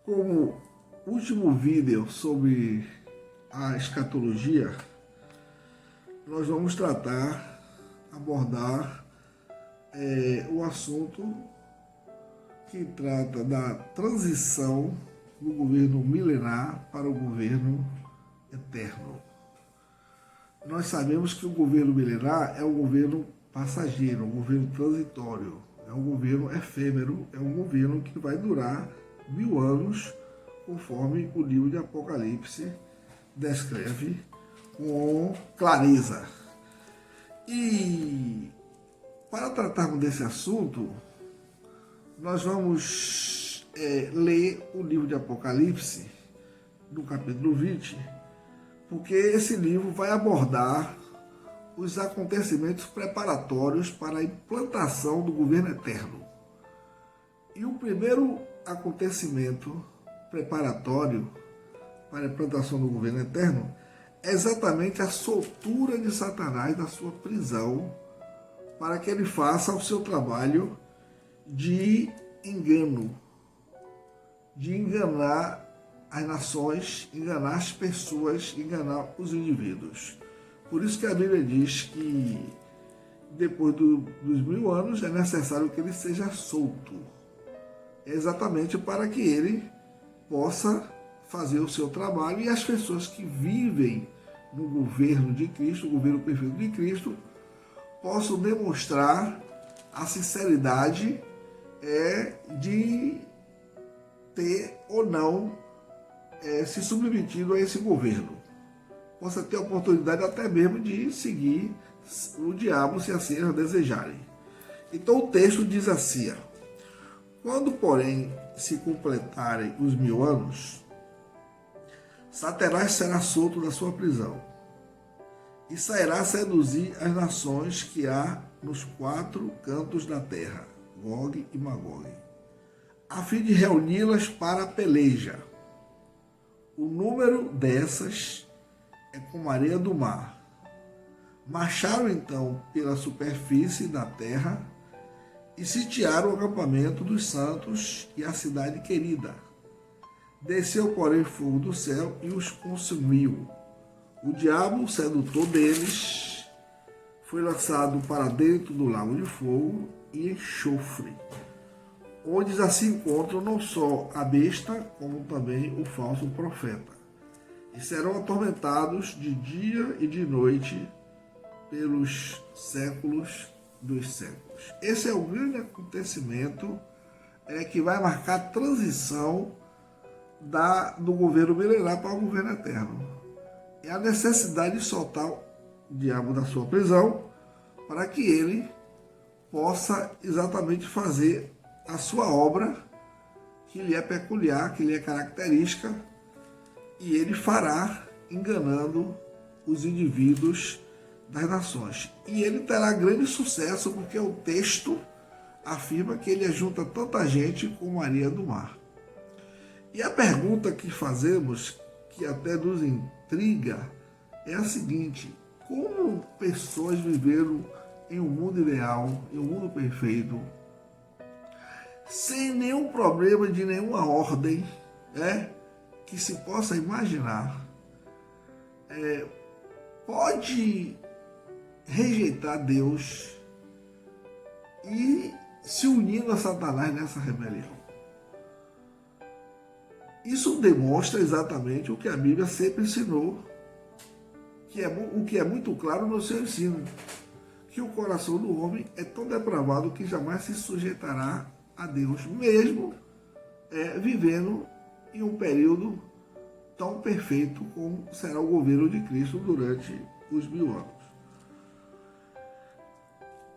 Como último vídeo sobre a escatologia, nós vamos abordar o assunto que trata da transição do governo milenar para o governo eterno. Nós sabemos que o governo milenar é um governo passageiro, um governo transitório, é um governo efêmero, é um governo que vai durar 1000 anos, conforme o livro de Apocalipse descreve com clareza. E para tratarmos desse assunto, nós vamos ler o livro de Apocalipse, no capítulo 20, porque esse livro vai abordar os acontecimentos preparatórios para a implantação do governo eterno. E o primeiro acontecimento preparatório para a implantação do governo eterno é exatamente a soltura de Satanás da sua prisão, para que ele faça o seu trabalho de engano, de enganar as nações, enganar as pessoas, enganar os indivíduos. Por isso que a Bíblia diz que depois dos 1000 anos é necessário que ele seja solto. É exatamente para que ele possa fazer o seu trabalho e as pessoas que vivem no governo de Cristo, o governo perfeito de Cristo, possam demonstrar a sinceridade de ter ou não se submetido a esse governo. Possa ter a oportunidade até mesmo de seguir o diabo, se assim eles desejarem. Então o texto diz assim: quando, porém, se completarem os 1000 anos, Satanás será solto da sua prisão e sairá a seduzir as nações que há nos 4 cantos da terra, Gog e Magog, a fim de reuni-las para a peleja. O número dessas é como a areia do mar. Marcharam então pela superfície da terra e sitiaram o acampamento dos santos e a cidade querida. Desceu, porém, fogo do céu e os consumiu. O diabo, sedutor deles, foi lançado para dentro do lago de fogo e enxofre, onde já se encontram não só a besta, como também o falso profeta. E serão atormentados de dia e de noite pelos séculos dos séculos. Esse é o grande acontecimento que vai marcar a transição do governo milenar para o governo eterno. É a necessidade de soltar o diabo da sua prisão para que ele possa exatamente fazer a sua obra, que lhe é peculiar, que lhe é característica, e ele fará enganando os indivíduos das nações. E ele terá grande sucesso, porque o texto afirma que ele ajunta tanta gente como a areia do mar. E a pergunta que fazemos, que até nos intriga, é a seguinte: como pessoas viveram em um mundo ideal, em um mundo perfeito, sem nenhum problema de nenhuma ordem, que se possa imaginar, pode rejeitar Deus e se unindo a Satanás nessa rebelião? Isso demonstra exatamente o que a Bíblia sempre ensinou, o que é muito claro no seu ensino, que o coração do homem é tão depravado que jamais se sujeitará a Deus, mesmo vivendo em um período tão perfeito como será o governo de Cristo durante os 1000 anos.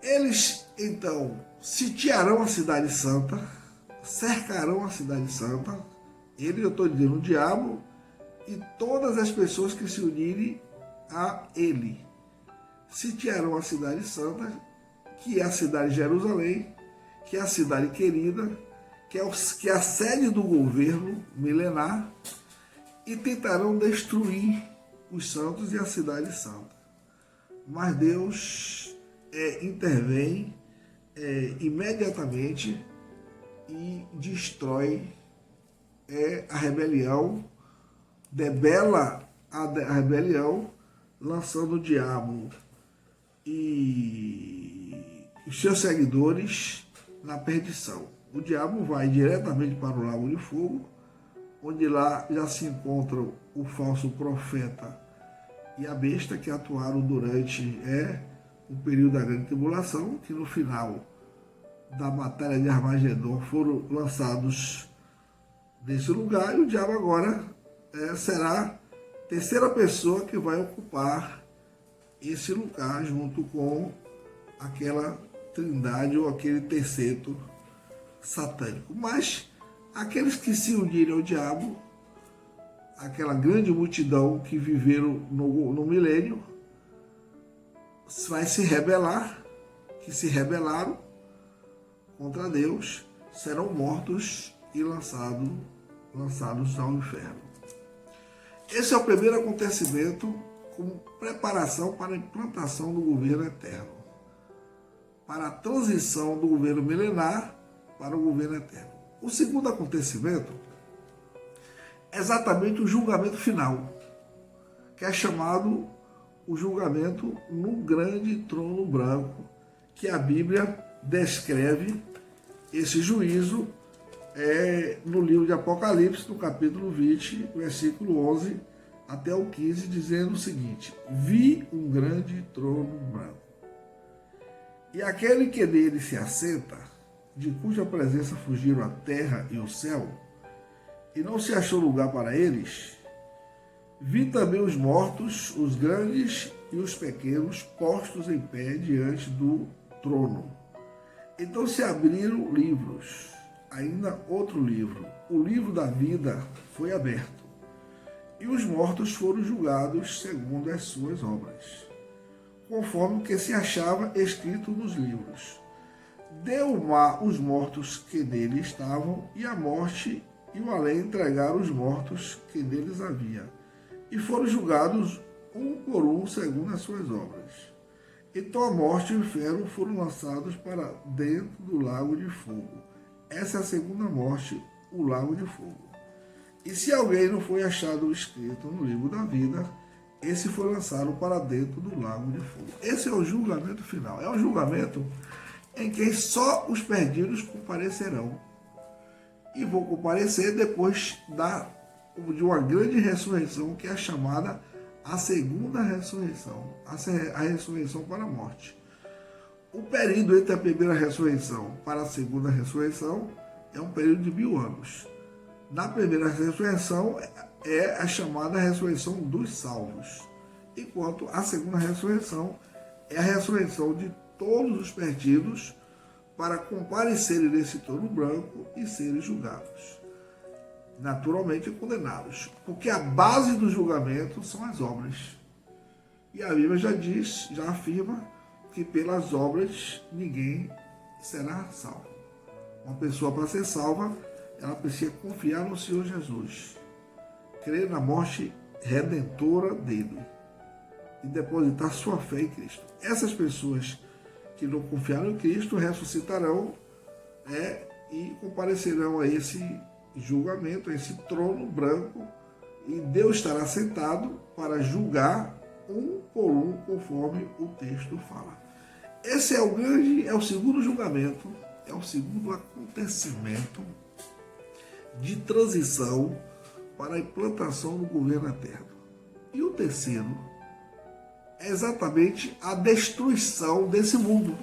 Eles, então, sitiarão a cidade santa, cercarão a cidade santa, eu estou dizendo o diabo, e todas as pessoas que se unirem a ele. Sitiarão a cidade santa, que é a cidade de Jerusalém, que é a cidade querida, que é a sede do governo milenar, e tentarão destruir os santos e a cidade santa. Mas Deus intervém imediatamente e destrói é a rebelião, debela a rebelião, lançando o diabo e os seus seguidores na perdição. O diabo vai diretamente para o lago de fogo, onde lá já se encontram o falso profeta e a besta, que atuaram durante o período da grande tribulação, que no final da batalha de Armagedon foram lançados nesse lugar, e o diabo agora será a terceira pessoa que vai ocupar esse lugar junto com aquela trindade ou aquele terceiro satânico. Mas aqueles que se unirem ao diabo, aquela grande multidão que viveram no milênio, vai se rebelar, que se rebelaram contra Deus, serão mortos e lançados ao inferno. Esse é o primeiro acontecimento como preparação para a implantação do governo eterno, para a transição do governo milenar para o governo eterno. O segundo acontecimento é exatamente o julgamento final, que é chamado o julgamento no grande trono branco, que a Bíblia descreve esse juízo no livro de Apocalipse, no capítulo 20, versículo 11 até o 15, dizendo o seguinte: vi um grande trono branco, e aquele que nele se assenta, de cuja presença fugiram a terra e o céu, e não se achou lugar para eles. Vi também os mortos, os grandes e os pequenos, postos em pé diante do trono. Então se abriram livros, ainda outro livro, o livro da vida foi aberto, e os mortos foram julgados segundo as suas obras, conforme o que se achava escrito nos livros. Deu o mar os mortos que nele estavam, e a morte e o além entregaram os mortos que neles havia, e foram julgados um por um segundo as suas obras. Então a morte e o inferno foram lançados para dentro do lago de fogo. Essa é a segunda morte, o lago de fogo. E se alguém não foi achado escrito no livro da vida, esse foi lançado para dentro do lago de fogo. Esse é o julgamento final. É um julgamento em que só os perdidos comparecerão. E vão comparecer depois de uma grande ressurreição, que é chamada a segunda ressurreição, a ressurreição para a morte. O período entre a primeira ressurreição para a segunda ressurreição é um período de 1000 anos. Na primeira ressurreição é a chamada ressurreição dos salvos, enquanto a segunda ressurreição é a ressurreição de todos os perdidos para comparecerem nesse trono branco e serem julgados, naturalmente condenados, porque a base do julgamento são as obras. E a Bíblia já afirma que pelas obras ninguém será salvo. Uma pessoa, para ser salva, ela precisa confiar no Senhor Jesus, crer na morte redentora dele e depositar sua fé em Cristo. Essas pessoas que não confiaram em Cristo ressuscitarão e comparecerão a esse julgamento, a esse trono branco, e Deus estará sentado para julgar um por um, conforme o texto fala. Esse é o segundo julgamento, é o segundo acontecimento de transição para a implantação do governo eterno. E o terceiro é exatamente a destruição desse mundo,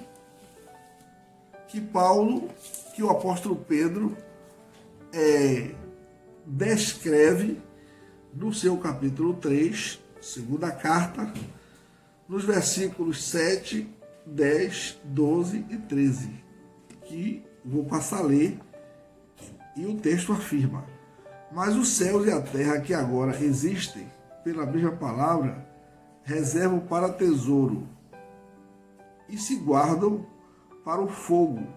que o apóstolo Pedro descreve no seu capítulo 3, segunda carta, nos versículos 7, 10, 12 e 13, que vou passar a ler, e o texto afirma: mas os céus e a terra que agora existem, pela mesma palavra, reservam para tesouro e se guardam para o fogo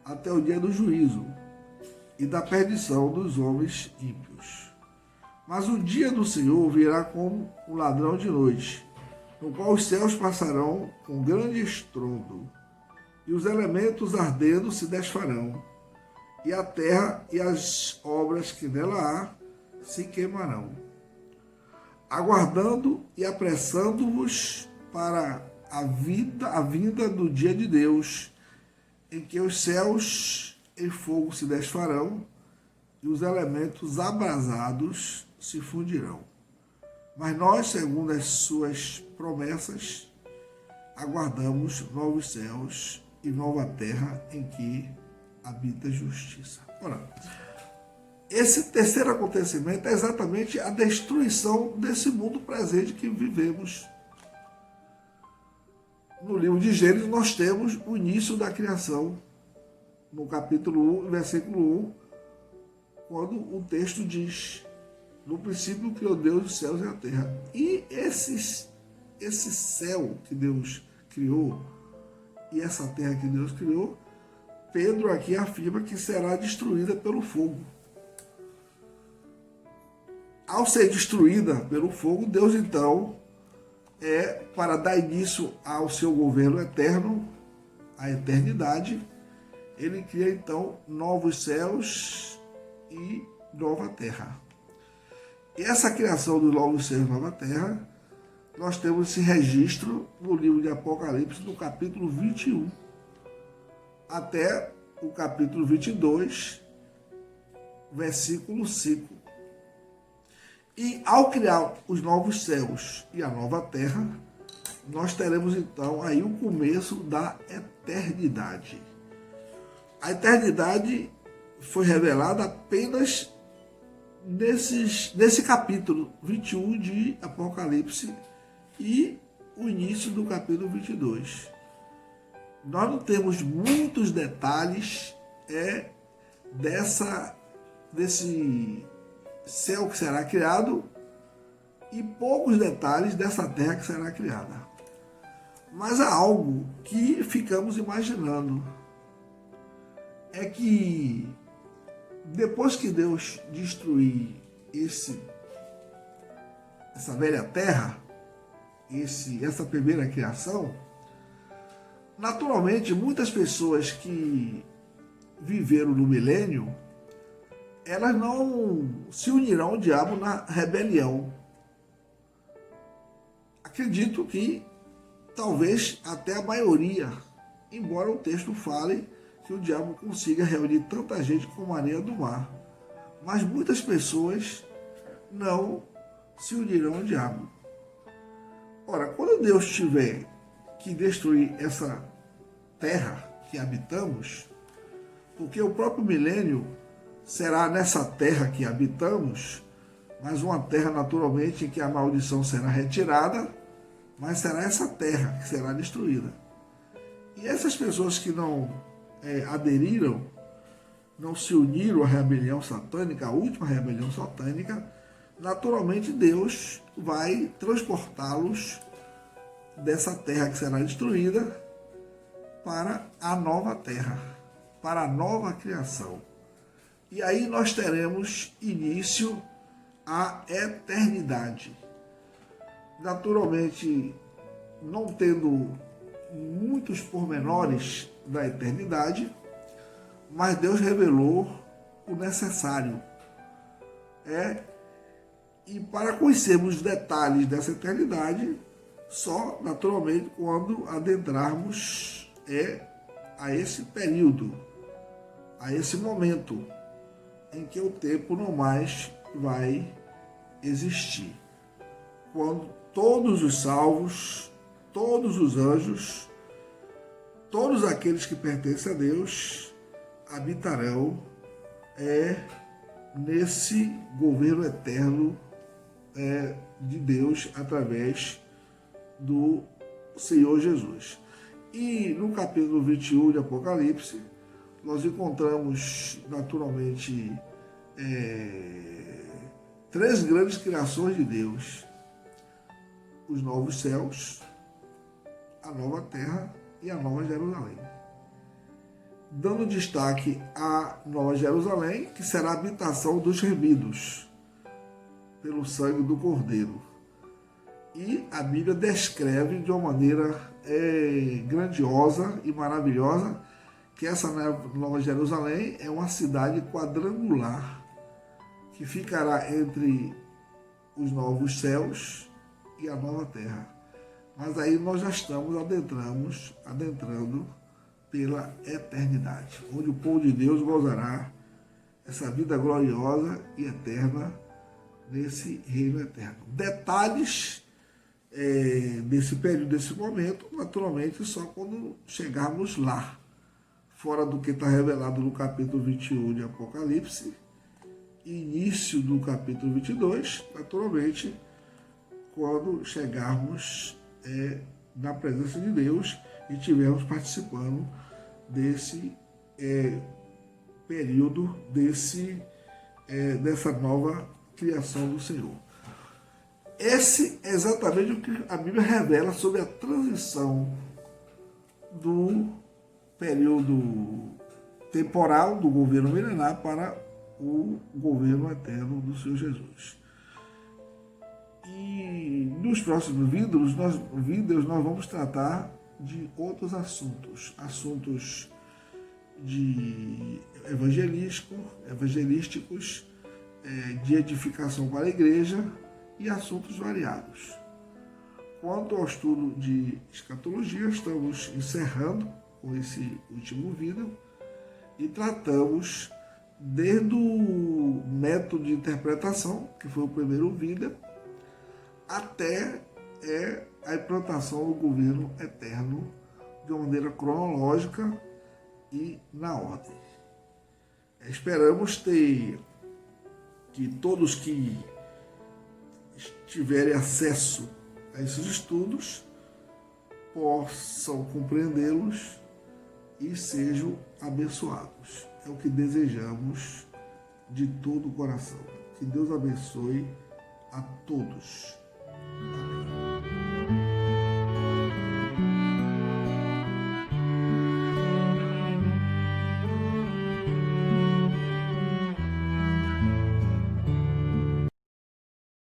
até o dia do juízo e da perdição dos homens ímpios. Mas o dia do Senhor virá como um ladrão de noite, no qual os céus passarão com grande estrondo, e os elementos ardendo se desfarão, e a terra e as obras que nela há se queimarão, aguardando e apressando-vos para a vinda do dia de Deus, em que os céus em fogo se desfarão e os elementos abrasados se fundirão. Mas nós, segundo as suas promessas, aguardamos novos céus e nova terra em que habita a justiça. Ora, esse terceiro acontecimento é exatamente a destruição desse mundo presente que vivemos. No livro de Gênesis nós temos o início da criação, no capítulo 1, versículo 1, quando o texto diz: no princípio criou Deus os céus e a terra. E esse céu que Deus criou e essa terra que Deus criou, Pedro aqui afirma que será destruída pelo fogo. Ao ser destruída pelo fogo, Deus então, para dar início ao seu governo eterno, a eternidade, ele cria então novos céus e nova terra. E essa criação dos novos céus e nova terra, nós temos esse registro no livro de Apocalipse, no capítulo 21, até o capítulo 22, versículo 5. E ao criar os novos céus e a nova terra, nós teremos então aí o começo da eternidade. A eternidade foi revelada apenas nesse capítulo 21 de Apocalipse e o início do capítulo 22. Nós não temos muitos detalhes desse céu que será criado e poucos detalhes dessa terra que será criada. Mas há algo que ficamos imaginando. É que depois que Deus destruir essa velha terra, essa primeira criação, naturalmente muitas pessoas que viveram no milênio, elas não se unirão ao diabo na rebelião. Acredito que talvez até a maioria, embora o texto fale que o diabo consiga reunir tanta gente como a areia do mar. Mas muitas pessoas não se unirão ao diabo. Ora, quando Deus tiver que destruir essa terra que habitamos, porque o próprio milênio será nessa terra que habitamos, mas uma terra naturalmente em que a maldição será retirada, mas será essa terra que será destruída. E essas pessoas que não aderiram, não se uniram à rebelião satânica, a última rebelião satânica, naturalmente Deus vai transportá-los dessa terra que será destruída para a nova terra, para a nova criação. E aí nós teremos início à eternidade. Naturalmente, não tendo muitos pormenores da eternidade, mas Deus revelou o necessário. E para conhecermos os detalhes dessa eternidade, só naturalmente quando adentrarmos a esse período, a esse momento em que o tempo não mais vai existir. Quando todos os salvos, todos os anjos, todos aqueles que pertencem a Deus habitarão nesse governo eterno de Deus através do Senhor Jesus. E no capítulo 21 de Apocalipse, nós encontramos naturalmente três grandes criações de Deus: os novos céus, a nova terra e a nova Jerusalém. Dando destaque à nova Jerusalém, que será a habitação dos remidos pelo sangue do Cordeiro. E a Bíblia descreve de uma maneira grandiosa e maravilhosa que essa Nova Jerusalém é uma cidade quadrangular que ficará entre os novos céus e a nova terra. Mas aí nós já estamos adentrando pela eternidade, onde o povo de Deus gozará essa vida gloriosa e eterna nesse reino eterno. Detalhes desse período, desse momento, naturalmente só quando chegarmos lá, fora do que está revelado no capítulo 21 de Apocalipse, início do capítulo 22, naturalmente, quando chegarmos na presença de Deus e estivermos participando desse período, dessa nova criação do Senhor. Esse é exatamente o que a Bíblia revela sobre a transição do período temporal do governo milenar para o governo eterno do Senhor Jesus. E nos próximos vídeos nós vamos tratar de outros assuntos de evangelísticos, de edificação para a igreja e assuntos variados. Quanto ao estudo de escatologia, estamos encerrando com esse último vídeo e tratamos desde o método de interpretação, que foi o primeiro vídeo, até a implantação do governo eterno de uma maneira cronológica e na ordem. Esperamos que todos que tiverem acesso a esses estudos possam compreendê-los e sejam abençoados. É o que desejamos de todo o coração. Que Deus abençoe a todos. Amém.